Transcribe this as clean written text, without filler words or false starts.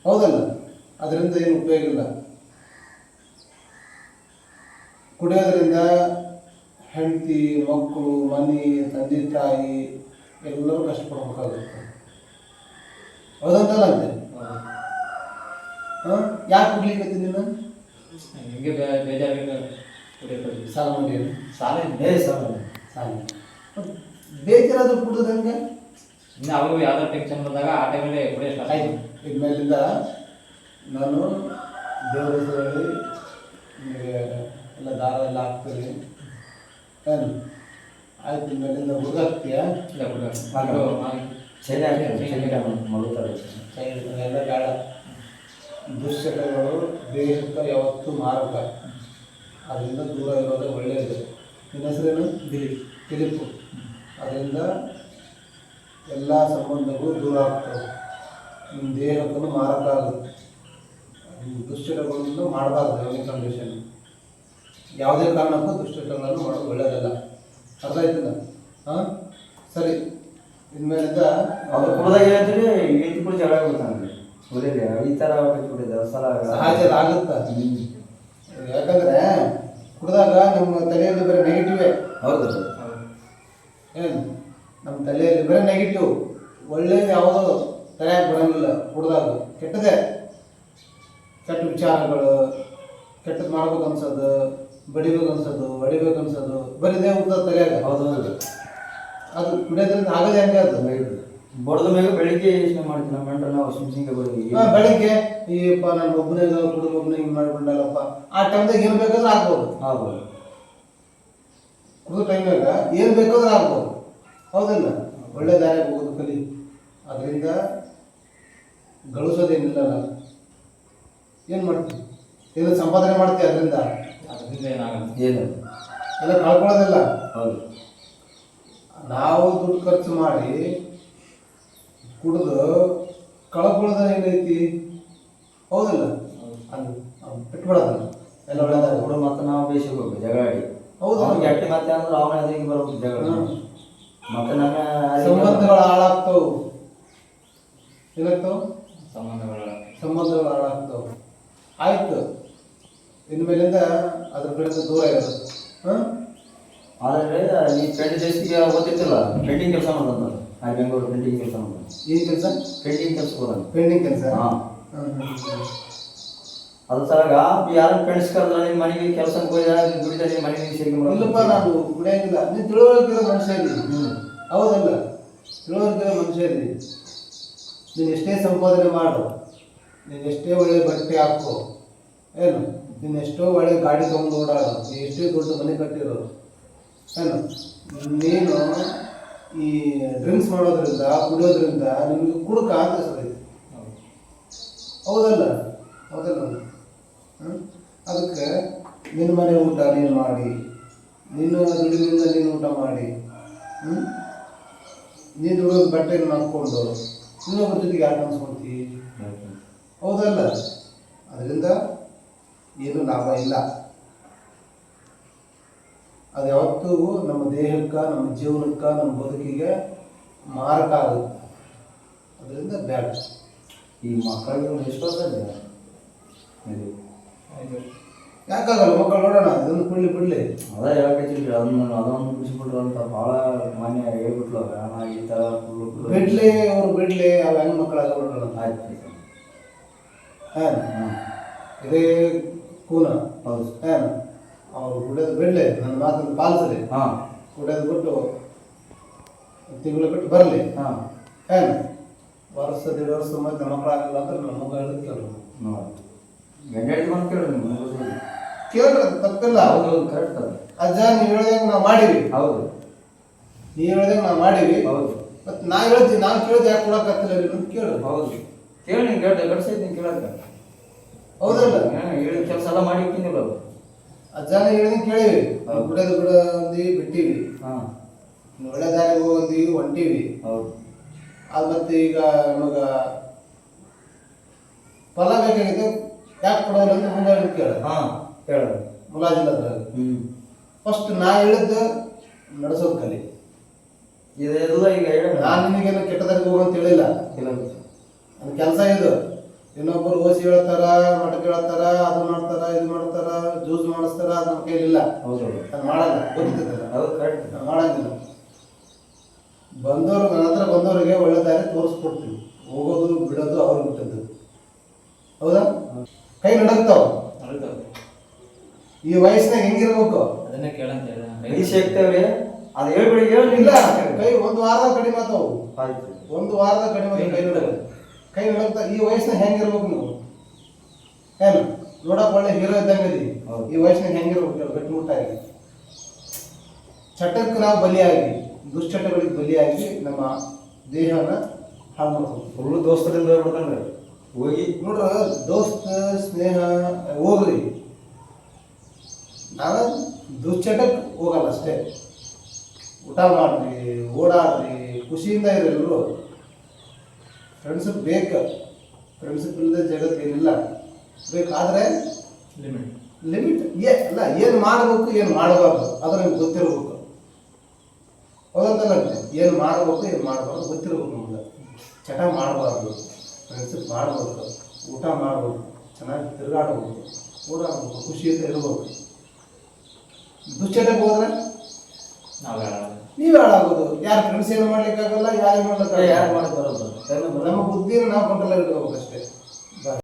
ಹೌದಲ್ಲ? ಅದರಿಂದ ಏನು ಉಪಯೋಗ ಇಲ್ಲ. ಕುಡಿಯೋದ್ರಿಂದ ಹೆಂಡತಿ, ಮಕ್ಕಳು, ಮನೆ, ತಂದೆ ತಾಯಿ ಎಲ್ಲರೂ ಕಷ್ಟಪಡ್ಬೇಕಾಗುತ್ತೆ. ಹೌದಂತಲ್ಲ ಅಂತೆ. ಹಾಂ, ಯಾಕೆ ಕುಡ್ಲಿಕ್ಕೆ ನೀನು? ನಿಮಗೆ ಬೇಜಾರು ಸಾಲ ಮಾಡಿ ಸಾಲ ಸಾಲ ಬೇಜಾರಾದ್ರೂ ಕುಡಿದ್ರೆ ಹಂಗೆ. ಇನ್ನು ಅವರು ಯಾವ್ದೋ ಟೆನ್ಷನ್ ಬಂದಾಗ ಆ ಟೈಮಲ್ಲಿ ಕುಡಿಯೋಷ್ಟು ಆಯ್ತು. ಇನ್ಮೇಲಿಂದ ನಾನು ದೇವರ ಹೆಸರು ಹೇಳಿ ನಿಮಗೆ ಎಲ್ಲ ದಾರ ಎಲ್ಲ ಹಾಕ್ತೀನಿ. ಏನು ಆಯ್ತು? ಇನ್ಮೇಲಿಂದ ಹುಡುಗಾಗ್ತೀಯ? ಇಲ್ಲ ಎಲ್ಲ ಬೇಡ. ದುಶ್ಚಟಗಳು ದೇಹಕ್ಕೆ ಯಾವತ್ತೂ ಮಾರಕ, ಅದರಿಂದ ದೂರ ಇರೋದು ಒಳ್ಳೆಯದು. ನಿನ್ನ ಹೆಸರೇನು? ದಿಲೀಪು. ಅದರಿಂದ ಎಲ್ಲ ಸಂಬಂಧಗಳು ದೂರ ಆಗ್ತವೆ. ನಿಮ್ಮ ದೇಹಕ್ಕೂ ಮಾರಕ ಆಗುತ್ತೆ. ದುಶ್ಚಟಗಳನ್ನು ಮಾಡಬಾರ್ದು. ಯಾವುದೇ ಕಂಡೀಷನ್, ಯಾವುದೇ ಕಾರಣಕ್ಕೂ ದುಶ್ಚಟಗಳನ್ನು ಮಾಡೋದು ಒಳ್ಳೆಯದಲ್ಲ. ಅರ್ಥ ಆಯ್ತಲ್ಲ? ಹಾಂ, ಸರಿ. ಇನ್ಮೇಲಿಂದ ಅವ್ರು ಕುಡ್ದಾಗ ಹೇಳ್ತೀರಿ ಈತಿ ಕೂಡ ಜಗಳ ಗೊತ್ತಾಗ್ತದೆ. ಈ ಥರ ಸಹಜ ಆಗುತ್ತಾ? ಯಾಕಂದರೆ ಕುಡಿದಾಗ ನಮ್ಮ ತಲೆಯಲ್ಲಿ ಬರೀ ನೆಗೆಟಿವೇ. ಹೌದು. ಏನು ನಮ್ಮ ತಲೆಯಲ್ಲಿ ಬರೀ ನೆಗೆಟಿವ್, ಒಳ್ಳೇದು ಯಾವುದೋ ತಲೆಯಾಗಿ ಬರೋಂಗಿಲ್ಲ. ಕುಡ್ದಾಗ ಕೆಟ್ಟದೇ, ಕೆಟ್ಟ ವಿಚಾರಗಳು, ಕೆಟ್ಟದ್ದು ಮಾಡ್ಬೇಕು ಅನ್ಸೋದು, ಬಡಿಬೇಕು ಅನ್ಸೋದು, ಹೊಡಿಬೇಕು ಅನ್ಸೋದು, ಬರೀದೇ ಹೋಗ್ತದೆ ತಲೆಯಾಗ. ಹೌದು. ಅದು ಕುಡಿಯೋದ್ರಿಂದ ಆಗದೆ ಹಂಗೆ ಅದು. ಬಡ್ದ ಮೇಲೆ ಬೆಳಿಗ್ಗೆ ಯೋಚನೆ ಮಾಡ್ತೀನಿ. ನಮ್ಮ ಗಂಡ ನಾವು ಸುಮ್ಸಿಂಗೆ ಬರೀ ಬೆಳಿಗ್ಗೆ ಈಪ್ಪ ನಾನು ಒಬ್ಬನೇ ಕುಡಿದು ಒಬ್ಬನೇ ಹಿಂಗೆ ಮಾಡಿಕೊಂಡಲ್ಲಪ್ಪ, ಆ ಟೈಮ್ದಾಗ ಏನು ಬೇಕಾದ್ರೂ ಆಗ್ಬೋದು. ಕುಡಿದ ಟೈಮ್ನಾಗ ಏನು ಬೇಕಾದ್ರೂ ಆಗ್ಬೋದು. ಹೌದಲ್ಲ? ಒಳ್ಳೆ ದಾರಿ ಹೋಗೋದು ಕಲಿ. ಅದರಿಂದ ಗಳಿಸೋದೇನಿಲ್ಲ. ಏನು ಮಾಡ್ತೀವಿ? ಏನು ಸಂಪಾದನೆ ಮಾಡ್ತೀವಿ ಅದರಿಂದ? ಏನು ಎಲ್ಲ ಕಳ್ಕೊಳ್ಳೋದಿಲ್ಲ. ಹೌದು. ನಾವು ದುಡ್ಡು ಖರ್ಚು ಮಾಡಿ ಕುಡಿದು ಕಳ್ಕೊಳ್ಳೋದ ಏನೈತಿ? ಹೌದಲ್ಲ? ಅದು ಬಿಟ್ಬಿಡೋದಲ್ಲ. ಎಲ್ಲ ಒಳ್ಳೆದಾಗ ಕೂಡ ಮತ್ತೆ ನಾವು ಬೇಯಿಸಬೇಕು ಜಗಳಾಡಿ. ಹೌದು. ಗಟ್ಟಿ ಮತ್ತೆ ಅಂದ್ರೆ ಅವನ ಅದಕ್ಕೆ ಬರ್ಬೇಕು ಜಗಳ. ಮತ್ತೆ ನನ್ನ ಸಂಬಂಧಗಳು ಹಾಳಾಗ್ತವು. ಏನಾಗ್ತವು? ಸಂಬಂಧಗಳು ಹಾಳಾಗ್ತವು. ಆಯ್ತು, ಇನ್ಮೇಲಿಂದ ಅದ್ರ ಕಡೆಯಿಂದ ದೂರ ಇರೋದು. ಹಾಂ, ಆದರೆ ಈ ಫ್ರೆಂಡ್ ಜಾಸ್ತಿಗೆ ಗೊತ್ತಿತ್ತಿಲ್ಲ. ಪೆಂಡಿಂಗ್ ಕೆಲಸ ಮಾಡೋದು ಆ ಬೆಂಗಳೂರು ಪೆಂಡಿಂಗ್ ಕೆಲಸ ಮಾಡೋದು. ಏನು ಕೆಲಸ? ಪೆಂಡಿಂಗ್ ಕೆಲಸ ಹೋಗೋದು. ಪೆಂಡಿಂಗ್ ಕೆಲಸ. ಹಾಂ, ಅದು ಸರಾಗ ಯಾರು ಫ್ರೆಂಡ್ಸ್ ಕರೆದ್ರೆ ನಿಮ್ಮ ಮನೆಗೆ ಕೆಲಸಕ್ಕೆ ಹೋಗಿ ದುಡಿದ ನಿಮ್ಮ ಮನೆಗೆ ಸೇರಿ ಇಲ್ಲಪ್ಪ, ನಾನು ಕುಡಿಯೋಂಗಿಲ್ಲ. ನೀನು ತಿಳುವಳಿಕೆ ಮನುಷ್ಯ ಇದ್ದೀನಿ. ಹೌದಲ್ಲ? ತಿಳುವಳಿಕೆ ಮನುಷ್ಯ ಇದ್ದೀನಿ. ನೀನು ಎಷ್ಟೇ ಸಂಪಾದನೆ ಮಾಡು, ನೀನು ಎಷ್ಟೇ ಒಳ್ಳೆ ಬಟ್ಟೆ ಹಾಕೋ, ಏನು ನೀನು ಎಷ್ಟೋ ಒಳ್ಳೆ ಗಾಡಿ ತೊಗೊಂಡು ಓಡಾಡೋ, ನೀನು ಎಷ್ಟೇ ದೊಡ್ಡ ಮನೆ ಕಟ್ಟಿರೋದು, ಏನು ನೀನು ಈ ಡ್ರಿಂಕ್ಸ್ ಮಾಡೋದ್ರಿಂದ, ಕುಡಿಯೋದ್ರಿಂದ ನಿಮಗೆ ಕುಡುಕ ಅಂತ ಹೆಸರೈತಿ. ಹೌದಲ್ಲ? ಹೌದಲ್ಲ? ಅದಕ್ಕೆ ನಿನ್ನ ಮನೆ ಊಟ ನೀನು ಮಾಡಿ, ನಿನ್ನ ದುಡಿಮೆಯಿಂದ ನೀನು ಊಟ ಮಾಡಿ, ನೀನು ದುಡಿಯೋದು ಬಟ್ಟೆಯನ್ನು ಹಾಕ್ಕೊಂಡು ಇನ್ನೊಬ್ಬರ ಜೊತೆಗೆ ಯಾಕೆ ಅನ್ಸ್ಕೊಳ್ತೀವಿ? ಹೌದಲ್ಲ? ಅದರಿಂದ ಏನೂ ಲಾಭ ಇಲ್ಲ. ಅದು ಯಾವತ್ತೂ ನಮ್ಮ ದೇಹಕ್ಕೆ, ನಮ್ಮ ಜೀವನಕ್ಕೆ, ನಮ್ಮ ಬದುಕಿಗೆ ಮಾರಕ ಆಗುತ್ತೆ. ಅದರಿಂದ ಬೇಡ. ಈ ಮಕ್ಕಳಿಗೆ ಎಷ್ಟು ಯಾಕಾಗಲ್ಲ? ಮಕ್ಕಳು ನೋಡೋಣ, ಇದನ್ನು ಬಿಡಲಿ. ಅದ ಹೇಳಕತ್ತಿಲ್ರಿ. ಅದೊಂದು ಬಿಡಿಸ್ಬಿಟ್ರು ಅಂತ ಭಾಳ ಮಾನ್ಯ ಹೇಳ್ಬಿಟ್ಲು. ಈ ಥರ ಬಿಡ್ಲಿ, ಅವ್ರು ಬಿಡ್ಲಿ, ಅವು ಹೆಂಗೆ ಮಕ್ಕಳಾಗ ಬಿಡೋಣ. ಆಯ್ತು. ಹಾಂ, ಇದೇ ಕೂನ. ಹೌದು. ಏನು ಅವ್ರು ಕುಡಿಯೋದು ಬಿಡಲಿ, ನನ್ನ ಮಾತನ್ನು ಪಾಲಿಸಲಿ. ಹಾಂ, ಕುಡಿಯೋದು ಬಿಟ್ಟು ತಿಂಗಳು ಬಿಟ್ಟು ಬರಲಿ. ಹಾಂ, ಏನು ವರ್ಷ 1.5 ವರ್ಷ ಮತ್ತೆ ಮಕ್ಕಳಾಗಲ್ಲ ಅಂದ್ರೆ ನಮ್ಮ ಮಗ ಹೇಳಿದ್ ಕೇಳ್ರಿ. ಗಂಟೆ ಬಂದು ಕೇಳ್ರಿ. ಕೇಳ್ರಿ, ತಪ್ಪಿಲ್ಲ. ಹೌದು, ಕರೆಕ್ಟ್ ಅದು. ಅಜ್ಜ ನೀವು ಹೇಳ್ದಂಗೆ ನಾವು ಮಾಡೀವಿ. ಹೌದು, ನೀವು ಹೇಳ್ದಂಗೆ ನಾವು ಮಾಡೀವಿ. ಹೌದು. ಮತ್ತೆ ನಾವು ಹೇಳ್ತೀವಿ, ನಾವು ಕೇಳಿದ್ ಯಾಕೆ ಕೊಡೋಕ್ಕಾಗ್ತಿಲ್ಲ ಅಂತ ಕೇಳ್ರಿ. ಹೌದು, ಕೇಳಿ ನೀವು ಗಡ್ಸೈತೀನಿ ಕೇಳಕ್ಕೆ. ಹೌದಲ್ಲ? ಹೇಳಿ ಕೆಲಸ ಎಲ್ಲ ಮಾಡಿ ಹೋಗ್ತೀನಿಲ್ಲ. ಅಜ್ಜನ ಹೇಳಿದಂಗೆ ಕೇಳೀವಿ. ಕುಡಿಯೋದು ಬಿಡೋಂದೀವಿ, ಬಿಟ್ಟಿವಿ. ಹಾಂ, ಒಳ್ಳೆ ದಾರಿಗೆ ಹೋಗಿದ್ದೀವಿ, ಹೊಂಟೀವಿ. ಹೌದು. ಅದು ಮತ್ತೆ ಈಗ ನಮಗೆ ಫಲ ಬೇಕಾಗಿತ್ತು, ಯಾಕೆ ಕೊಡೋಲ್ಲ ಅಂತ ಮುಂದೆ ಕೇಳ. ಹಾಂ, ಹೇಳೋದು ಮುಲಾಜಿಲ್ಲ ಅದ್ರಾಗ. ಫಸ್ಟ್ ನಾ ಹೇಳಿದ್ದು ನಡೆಸೋದು ಕಲಿ. ಇದೆಲ್ಲ ಈಗ ಹೇಳ. ನಾನು ನಿಮಗೇನು ಕೆಟ್ಟದಾರಿಗೆ ಹೋಗು ಅಂತ ಹೇಳಿಲ್ಲ. ಇಲ್ಲ, ನನ್ನ ಕೆಲಸ ಇದು. ಇನ್ನೊಬ್ಬರು ಓಸಿ ಹೇಳ್ತಾರ, ಮಠಕ್ಕೆ ಹೇಳ್ತಾರ, ಅದು ಮಾಡ್ತಾರ, ಇದು ಮಾಡ್ತಾರ, ಜ್ಯೂಸ್ ಮಾಡಿಸ್ತಾರ, ಅದು ನಮ್ಮ ಕೈಲಿಲ್ಲ. ಹೌದು ಅದು ಮಾಡಲ್ಲ, ಗೊತ್ತಿರ್ತದಲ್ಲ, ಹೌದು ಕರೆಕ್ಟ್. ನಾವು ಮಾಡಂಗಿಲ್ಲ. ಬಂದವರು ನನ್ನ ಹತ್ರ ಬಂದವರಿಗೆ ಒಳ್ಳೆ ದಾರಿ ತೋರಿಸ್ಕೊಡ್ತೀವಿ. ಹೋಗೋದು ಬಿಡೋದು ಅವ್ರಿಗೆ ಬಿಟ್ಟದ್ದು. ಹೌದಾ? ಕೈ ನಡಗ್ತಾವ. ಈ ವಯಸ್ಸಿನಾಗ ಹೆಂಗಿರ್ಬೇಕು? ಅದನ್ನೇ ಕೇಳಂತ ಕೈ ಸಿಗ್ತೇವ್ರಿ, ಅದು ಹೇಳ್ಬಿಡಿ ಹೇಳಿ. ಇಲ್ಲ, ಕೈ ಒಂದು ವಾರದಾಗ ಕಡಿಮೆ ಆತಾವು. ಆಯ್ತು. ಒಂದು ವಾರದಾಗ ಕಡಿಮೆ ಆಗಿ ಕೈ ನಡಗ. ಕೈ ನಡಗ್ತಾ ಈ ವಯಸ್ಸಿನಾಗ ಹೆಂಗಿರ್ಬೇಕು ನೀವು? ಏನು ನೋಡಕ್ ಒಳ್ಳೆ ಹೀರೋ ಇದ್ದಂಗೆ ಇದೀವಿ. ಈ ವಯಸ್ಸಿನಾಗ ಹೆಂಗಿರ್ಬೇಕು? ಗಟ್ಟಿಮುಟ್ಟಾಗಿ ಚಟಕ್ಕೆ ನಾವು ಬಲಿಯಾಗಿ, ದುಶ್ಚಟಗಳಿಗೆ ಬಲಿಯಾಗಿ ನಮ್ಮ ದೇಹನ ಹಾಳು ಮಾಡ್ಕೊಂಡು ಫುಲ್ಲು ದೋಸ್ತರಿಂದ ಹೋಗ್ಬಿಡ್ತಾನೆ ಹೋಗಿ. ನೋಡ್ರ, ದೋಸ್ತ ಸ್ನೇಹ ಹೋಗ್ರಿ, ನಾನು ದುಶ್ಚಟಕ್ಕೆ ಹೋಗಲ್ಲ ಅಷ್ಟೇ. ಊಟ ಮಾಡ್ರಿ, ಓಡಾಡ್ರಿ, ಖುಷಿಯಿಂದ ಇರಿ ಎಲ್ಲರೂ. ಫ್ರೆಂಡ್ಶಿಪ್ ಬೇಕು, ಫ್ರೆಂಡ್ಶಿಪ್ ಇಲ್ಲದೆ ಜಗತ್ತೇನಿಲ್ಲ. ಬೇಕಾದ್ರೆ ಲಿಮಿಟ್ ಅಲ್ಲ, ಏನು ಮಾಡಬೇಕು ಏನು ಮಾಡಬಾರ್ದು ಅದು ನಿಮ್ಗೆ ಗೊತ್ತಿರ್ಬೇಕು. ಹೌದಂತಲ್ಲ, ಏನು ಮಾಡಬೇಕು ಏನು ಮಾಡಬಾರ್ದು ಗೊತ್ತಿರ್ಬೇಕು ನಮ್ಗೆ. ಚಟ ಮಾಡಬಾರ್ದು, ಫ್ರೆಂಡ್ಶಿಪ್ ಮಾಡಬೇಕು, ಊಟ ಮಾಡಬೇಕು, ಚೆನ್ನಾಗಿ ತಿರುಗಾಡ್ಬೇಕು, ಓಡಾಡ್ಬೇಕು, ಖುಷಿಯಿಂದ ಇರ್ಬೇಕು. ದುಶ್ಚಟಕ್ಕೆ ಹೋದ್ರೆ ನೀವೇ ಹಾಳಾಗೋದು. ಯಾರು ಫ್ರೆಂಡ್ಸ್ ಏನು ಮಾಡ್ಲಿಕ್ಕಾಗಲ್ಲ, ಯಾರು ಮಾಡ್ಲಿಕ್ಕಾಗಲ್ಲ. ಯಾರು ಮಾಡಿ ಬರೋದು ನಮ್ಮ ಬುದ್ಧಿನ ನಾವು ಕಂಟ್ರೋಲ್ ಇಟ್ಕೋಬೇಕು ಅಷ್ಟೇ.